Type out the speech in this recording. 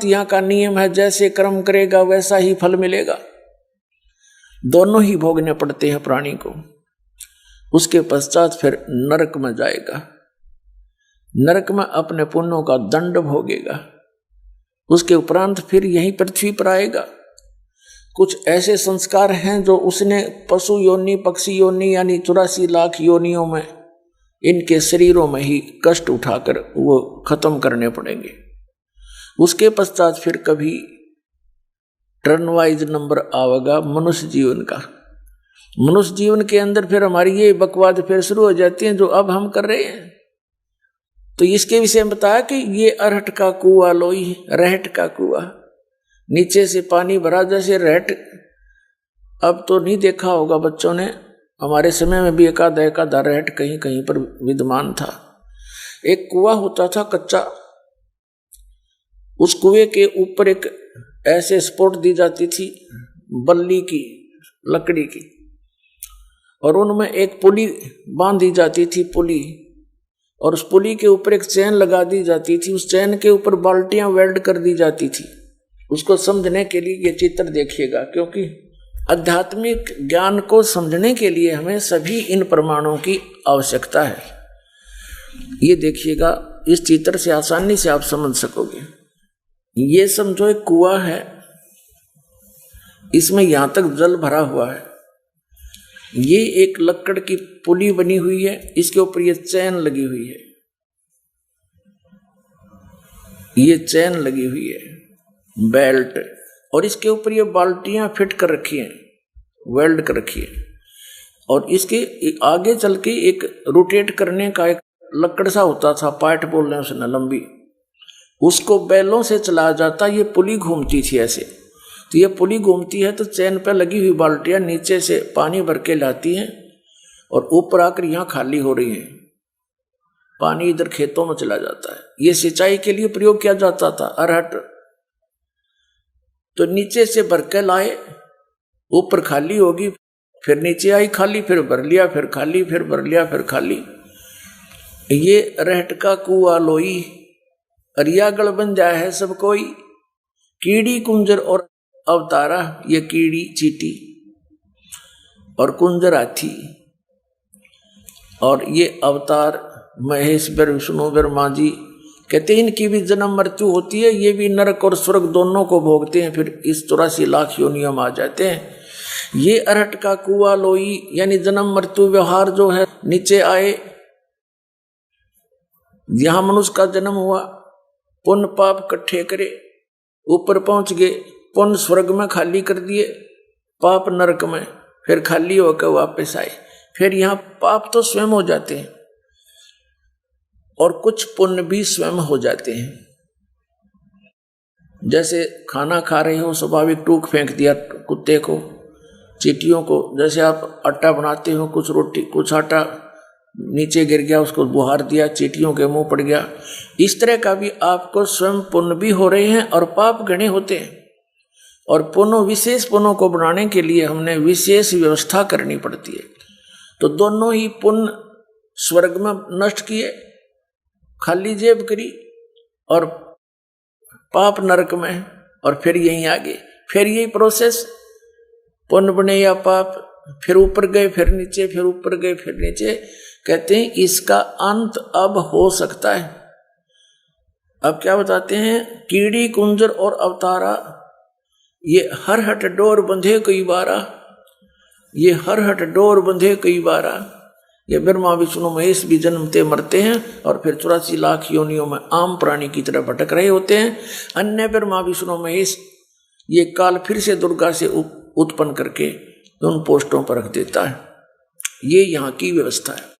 यहाँ का नियम है, जैसे कर्म करेगा वैसा ही फल मिलेगा। दोनों ही भोगने पड़ते हैं प्राणी को। उसके पश्चात फिर नरक में जाएगा, नरक में अपने पुण्यों का दंड भोगेगा। उसके उपरांत फिर यहीं पृथ्वी पर आएगा। कुछ ऐसे संस्कार हैं जो उसने पशु योनि, पक्षी योनि यानी 84 लाख योनियों में इनके शरीरों में ही कष्ट उठाकर वो खत्म करने पड़ेंगे। उसके पश्चात फिर कभी टर्न वाइज नंबर आवेगा मनुष्य जीवन का। मनुष्य जीवन के अंदर फिर हमारी ये बकवाद फिर शुरू हो जाती है जो अब हम कर रहे हैं। तो इसके विषय में बताया कि ये अरहट का कुआं लोई, रहट का कुआं, नीचे से पानी भरा जैसे रहट। अब तो नहीं देखा होगा बच्चों ने, हमारे समय में भी एकाधा रहट कहीं कहीं पर विद्यमान था। एक कुआं होता था कच्चा, उस कुएं के ऊपर एक ऐसे सपोर्ट दी जाती थी बल्ली की, लकड़ी की, और उनमें एक पुली बांधी जाती थी, पुली, और उस पुली के ऊपर एक चैन लगा दी जाती थी। उस चैन के ऊपर बाल्टियां वेल्ड कर दी जाती थी। उसको समझने के लिए ये चित्र देखिएगा, क्योंकि आध्यात्मिक ज्ञान को समझने के लिए हमें सभी इन प्रमाणों की आवश्यकता है। ये देखिएगा, इस चित्र से आसानी से आप समझ सकोगे। ये समझो एक कुआं है, इसमें यहां तक जल भरा हुआ है। ये एक लकड़ की पुली बनी हुई है, इसके ऊपर ये चैन लगी हुई है, ये चैन लगी हुई है बेल्ट, और इसके ऊपर ये बाल्टियां फिट कर रखी हैं, वेल्ड कर रखी है। और इसके आगे चल के एक रोटेट करने का एक लकड़ सा होता था, पार्ट बोल रहे हैं उसने, लंबी, उसको बैलों से चलाया जाता। ये पुली घूमती थी ऐसे, तो ये पुली घूमती है तो चैन पे लगी हुई बाल्टियां नीचे से पानी भर के लाती हैं और ऊपर आकर यहाँ खाली हो रही हैं। पानी इधर खेतों में चला जाता है। ये सिंचाई के लिए प्रयोग किया जाता था अरहट। तो नीचे से भर के लाए, ऊपर खाली होगी, फिर नीचे आई खाली, फिर भर लिया, फिर खाली, फिर भर लिया, फिर खाली। ये रहट का कुआं लोई, अरियागढ़ बन जाए है सब कोई। कीड़ी कुंजर और अवतारा, ये कीड़ी चीटी और कुंजर हाथी, और ये अवतार महेश बर विष्णु बर मांझी। कहते हैं इनकी भी जन्म मृत्यु होती है, ये भी नरक और स्वर्ग दोनों को भोगते हैं, फिर इस 84 लाख योनियों में आ जाते हैं। ये अरहट का कुआं लोई यानी जन्म मृत्यु व्यवहार जो है, नीचे आए, यहां मनुष्य का जन्म हुआ, पुण्य पाप इकट्ठे करे, ऊपर पहुंच गए, पुण्य स्वर्ग में खाली कर दिए, पाप नरक में, फिर खाली होकर वापस आए। फिर यहाँ पाप तो स्वयं हो जाते हैं और कुछ पुण्य भी स्वयं हो जाते हैं। जैसे खाना खा रहे हो, स्वाभाविक टूक फेंक दिया कुत्ते को, चींटियों को। जैसे आप आटा बनाते हो, कुछ रोटी, कुछ आटा नीचे गिर गया, उसको बुहार दिया, चींटियों के मुंह पड़ गया। इस तरह का भी आपको स्वयं पुण्य भी हो रहे हैं और पाप घने होते हैं। और पुण्य, विशेष पुण्यों को बनाने के लिए हमने विशेष व्यवस्था करनी पड़ती है। तो दोनों ही पुण्य स्वर्ग में नष्ट किए, खाली जेब करी, और पाप नरक में, और फिर यहीं आगे, फिर यही प्रोसेस, पुण्य बने या पाप, फिर ऊपर गए, फिर नीचे, फिर ऊपर गए, फिर नीचे। कहते हैं इसका अंत अब हो सकता है। अब क्या बताते हैं, कीड़ी कुंजर और अवतारा, ये हर हट डोर बंधे कई बारा, ये हर हट डोर बंधे कई बारा। ये ब्रह्मा विष्णु महेश भी जन्मते मरते हैं और फिर 84 लाख योनियों में आम प्राणी की तरह भटक रहे होते हैं। अन्य ब्रह्मा विष्णु महेश ये काल फिर से दुर्गा से उत्पन्न करके उन पोस्टों पर रख देता है। ये यहाँ की व्यवस्था है।